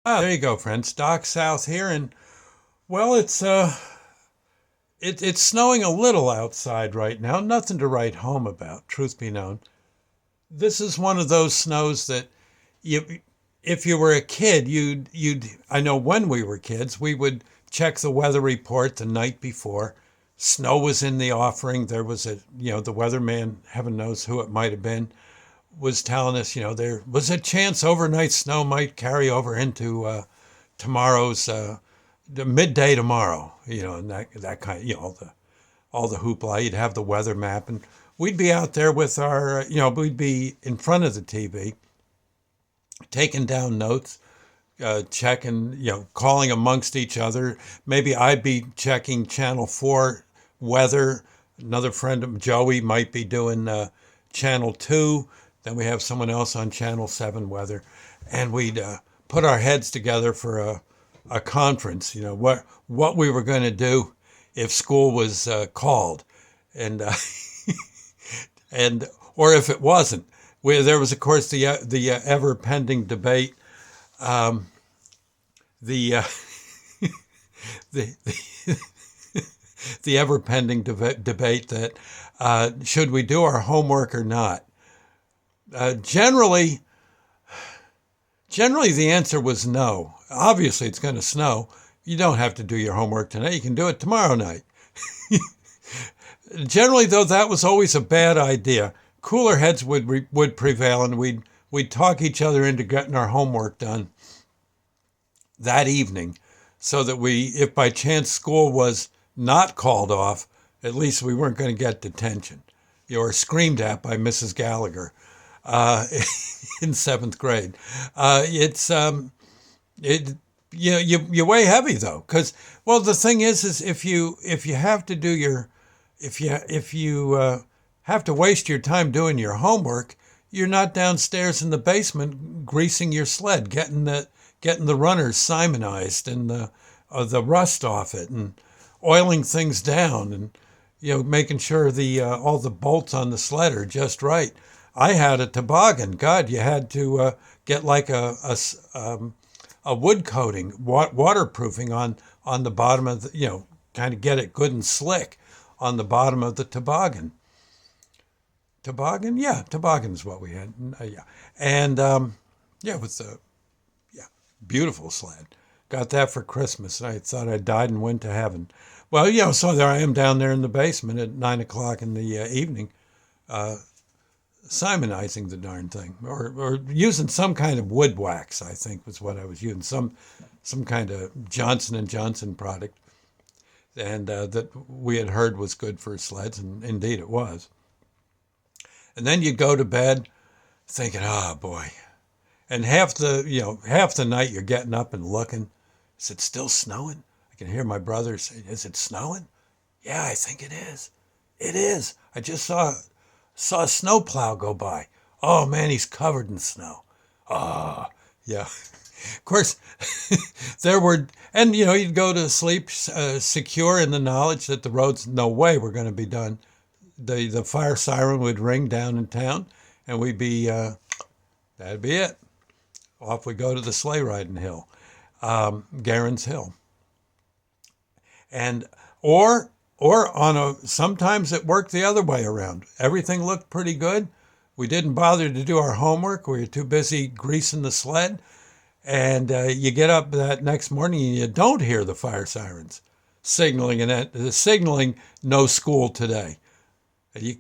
There you go, friends. Doc South here, and well, it's snowing a little outside right now. Nothing to write home about, truth be known. This is one of those snows that you, if you were a kid, you'd. I know when we were kids, we would check the weather report the night before. Snow was in the offering. There was the weatherman, heaven knows who it might have been, was telling us, there was a chance overnight snow might carry over into tomorrow's the midday tomorrow, and that kind of, all the hoopla. You'd have the weather map, and we'd be out there with our, we'd be in front of the TV, taking down notes, checking, calling amongst each other. Maybe I'd be checking Channel 4 weather. Another friend of Joey might be doing Channel 2. Then we have someone else on Channel 7 weather. And we'd put our heads together for a conference, what we were going to do if school was called. And, and or if it wasn't. There was, of course, the ever pending debate, um, the, the the ever pending debate that should we do our homework or not. Generally, the answer was no. Obviously, it's going to snow. You don't have to do your homework tonight. You can do it tomorrow night. Generally, though, that was always a bad idea. Cooler heads would prevail, and we'd talk each other into getting our homework done that evening, so that if by chance school was not called off, at least we weren't going to get detention, or screamed at by Mrs. Gallagher uh, in seventh grade. It's it you weigh heavy though, because well, the thing is if you have to do your if you have to waste your time doing your homework, you're not downstairs in the basement greasing your sled, getting the runners simonized and the rust off it, and oiling things down, and making sure the all the bolts on the sled are just right. I had a toboggan. God, you had to get like a wood coating, waterproofing on the bottom of the, kind of get it good and slick on the bottom of the toboggan. Toboggan, yeah, toboggan is what we had. Yeah, and yeah, with the yeah, beautiful sled. Got that for Christmas, and I thought I died and went to heaven. Well, so there I am down there in the basement at 9 o'clock in the evening, uh, simonizing the darn thing, or using some kind of wood wax. I think was what I was using, some kind of Johnson and Johnson product, and that we had heard was good for sleds, and indeed it was. And then you'd go to bed thinking, oh boy, and half the night you're getting up and looking. Is it still snowing? I can hear my brother say, is it snowing? Yeah, I think it is. It is. I just saw a snowplow go by. Oh man, he's covered in snow. Oh, yeah. Of course, there were, and you'd go to sleep secure in the knowledge that the roads no way were going to be done. The fire siren would ring down in town, and we'd be that'd be it. Off we go to the sleigh riding hill, Gueren's Hill, and or on a sometimes it worked the other way around. Everything looked pretty good. We didn't bother to do our homework. We were too busy greasing the sled, and you get up that next morning and you don't hear the fire sirens signaling no school today. You,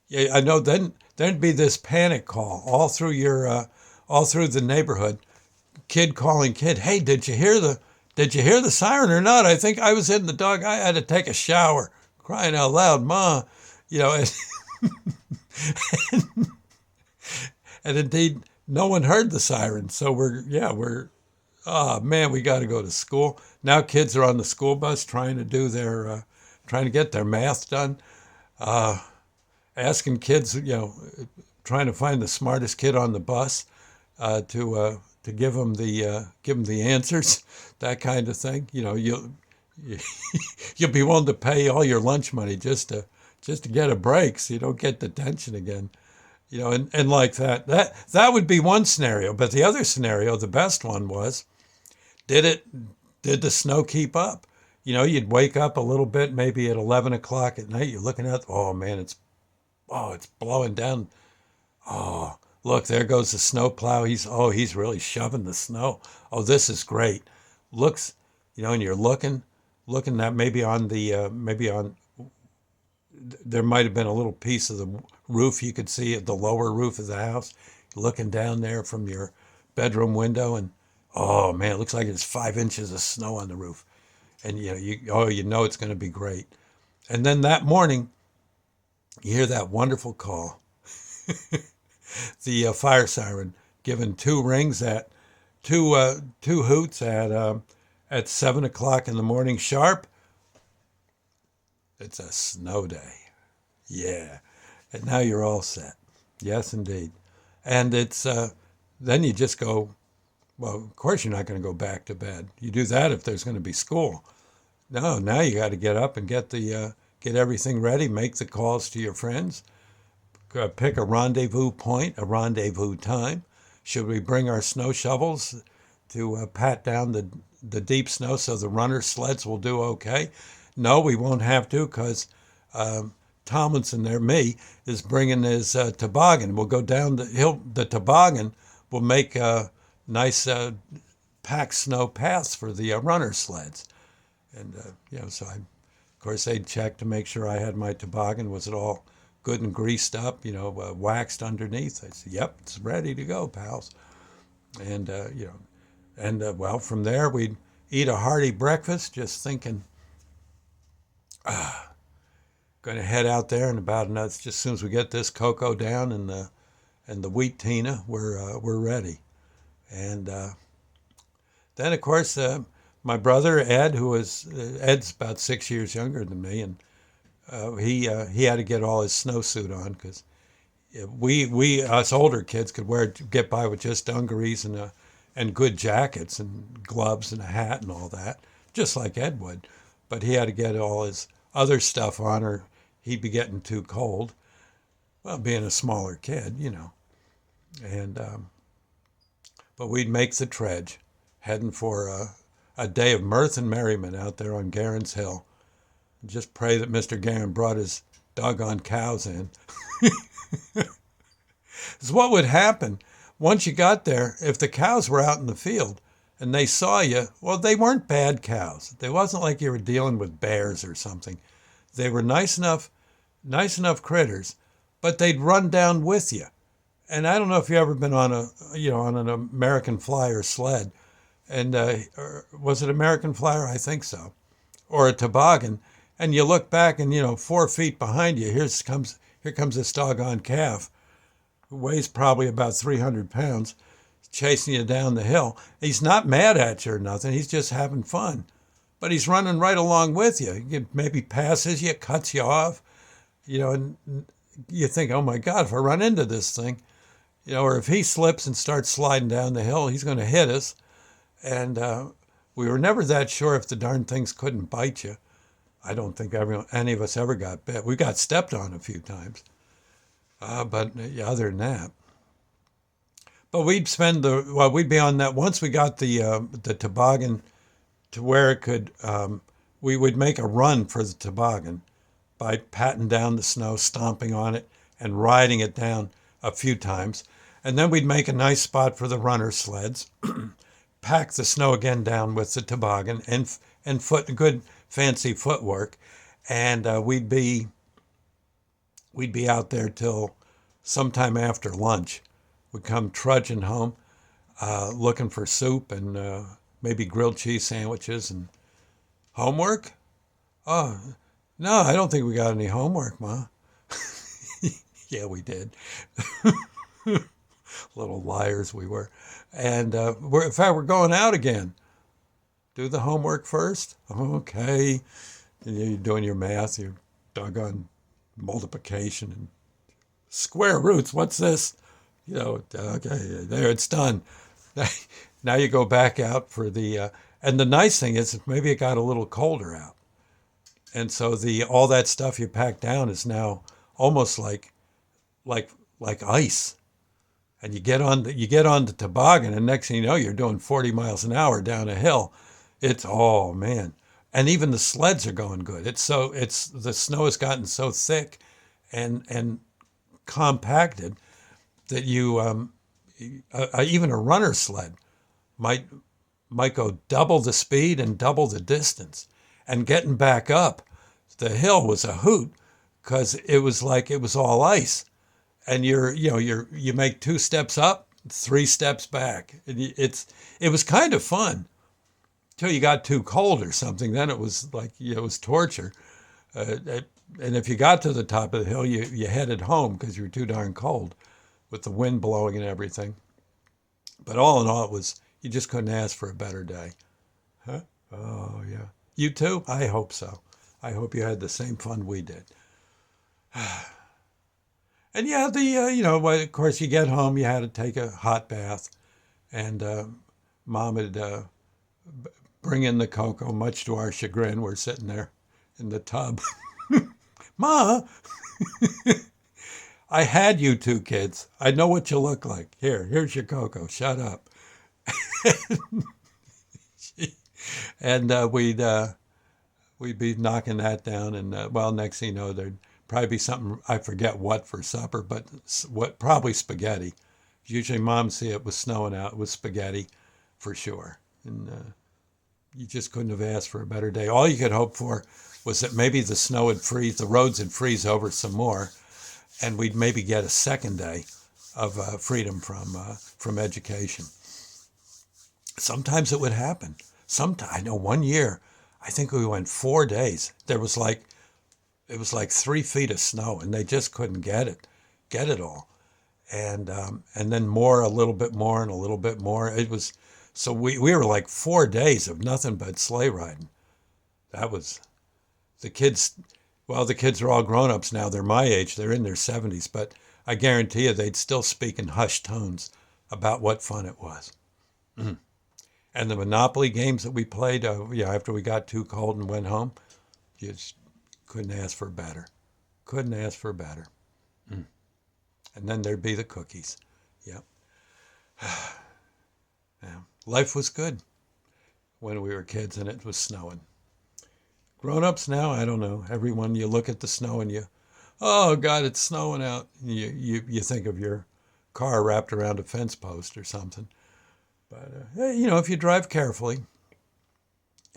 yeah, I know. Then there'd be this panic call all through the neighborhood. Kid calling kid. Hey, did you hear the siren or not? I think I was in the dog. I had to take a shower. Crying out loud, Ma. And, and indeed, no one heard the siren. So oh man, we got to go to school. Now kids are on the school bus trying to get their math done. Uh, Asking kids, trying to find the smartest kid on the bus to give them the answers, that kind of thing. You'll be willing to pay all your lunch money just to get a break, so you don't get detention again. And like that would be one scenario. But the other scenario, the best one was Did it? Did the snow keep up? You'd wake up a little bit, maybe at 11 o'clock at night. You're looking at, oh man, it's blowing down. Oh, look, there goes the snow plow. He's really shoving the snow. Oh, this is great. Looks, and you're looking at maybe on there might have been a little piece of the roof you could see at the lower roof of the house, looking down there from your bedroom window, and oh man, it looks like it's 5 inches of snow on the roof, and you know it's going to be great. And then that morning, you hear that wonderful call, the fire siren giving two rings at two hoots at 7 o'clock in the morning sharp. It's a snow day. Yeah. And now you're all set. Yes, indeed. And it's then you just go, well, of course you're not going to go back to bed. You do that if there's going to be school. No, now you got to get up and get everything ready, make the calls to your friends, pick a rendezvous point, a rendezvous time. Should we bring our snow shovels to pat down the deep snow so the runner sleds will do okay? No, we won't have to because Tomlinson there, me, is bringing his toboggan. We'll go down the hill. The toboggan will make nice packed snow paths for the runner sleds. And, so of course, they'd check to make sure I had my toboggan. Was it all good and greased up, waxed underneath? I said, yep, it's ready to go, pals. And, well, from there, we'd eat a hearty breakfast, just thinking, going to head out there in about another, just as soon as we get this cocoa down and the wheat tina, we're ready. And then, of course, my brother Ed, Ed's about 6 years younger than me, and he had to get all his snowsuit on because we us older kids could get by with just dungarees and good jackets and gloves and a hat and all that, just like Ed would. But he had to get all his other stuff on, or he'd be getting too cold. Well, being a smaller kid, and but we'd make the trudge, heading for a day of mirth and merriment out there on Gueren's Hill. Just pray that Mr. Gueren brought his doggone cows in. Because what would happen once you got there, if the cows were out in the field and they saw you, well, they weren't bad cows. It wasn't like you were dealing with bears or something. They were nice enough critters, but they'd run down with you. And I don't know if you've ever been on on an American Flyer sled, and or was it American Flyer? I think so, or a toboggan. And you look back, and 4 feet behind you, here comes this doggone calf, who weighs probably about 300 pounds, chasing you down the hill. He's not mad at you or nothing. He's just having fun, but he's running right along with you. He maybe passes you, cuts you off, and you think, oh my God, if I run into this thing, or if he slips and starts sliding down the hill, he's going to hit us. And we were never that sure if the darn things couldn't bite you. I don't think any of us ever got bit. We got stepped on a few times, but other than that. But we'd be on that once we got the toboggan to where it could. We would make a run for the toboggan by patting down the snow, stomping on it, and riding it down a few times, and then we'd make a nice spot for the runner sleds, pack the snow again down with the toboggan and good fancy footwork, and we'd be out there till sometime after lunch. We'd come trudging home, looking for soup and maybe grilled cheese sandwiches and homework. Oh no, I don't think we got any homework, Ma. Yeah, we did. Little liars we were. And in fact, we're going out again. Do the homework first? Okay. And you're doing your math, your doggone multiplication and square roots. What's this? Okay, there, it's done. Now you go back out for and the nice thing is maybe it got a little colder out. And so all that stuff you packed down is now almost like ice. and you get on the toboggan, and next thing you know, you're doing 40 miles an hour down a hill. It's oh man, and even the sleds are going good. It's the snow has gotten so thick and compacted that you even a runner sled might might go double the speed and double the distance. And getting back up the hill was a hoot because it was like it was all ice. And you make two steps up, three steps back. It was kind of fun till you got too cold or something. Then it was like it was torture. And if you got to the top of the hill, you headed home because you were too darn cold with the wind blowing and everything. But all in all, it was you just couldn't ask for a better day. Huh? Oh yeah. You too? I hope so. I hope you had the same fun we did. And yeah, well, of course, you get home, you had to take a hot bath, and Mom would bring in the cocoa. Much to our chagrin, we're sitting there in the tub. Ma, I had you two kids. I know what you look like. Here's your cocoa. Shut up. And we'd be knocking that down, and well, next thing you know, there'd probably be something I forget what for supper, but what probably spaghetti. Usually, Mom see it was snowing out. It was spaghetti, for sure, and you just couldn't have asked for a better day. All you could hope for was that maybe the snow would freeze, the roads would freeze over some more, and we'd maybe get a second day of freedom from education. Sometimes it would happen. Sometimes I know one year, I think we went 4 days. It was like 3 feet of snow, and they just couldn't get it all. And then more, a little bit more, and a little bit more. It was so we were like 4 days of nothing but sleigh riding. That was the kids. Well, the kids are all grown ups now. They're my age. They're in their 70s, but I guarantee you they'd still speak in hushed tones about what fun it was. Mm. And the Monopoly games that we played, after we got too cold and went home, you just couldn't ask for better. Couldn't ask for better. Mm. And then there'd be the cookies. Yep. Yeah. Life was good when we were kids and it was snowing. Grown-ups now, I don't know. Everyone, you look at the snow and oh God, it's snowing out. You think of your car wrapped around a fence post or something. But hey, if you drive carefully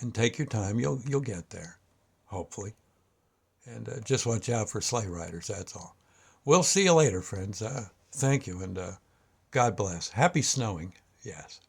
and take your time, you'll get there, hopefully. And just watch out for sleigh riders. That's all. We'll see you later, friends. Thank you, and God bless. Happy snowing. Yes.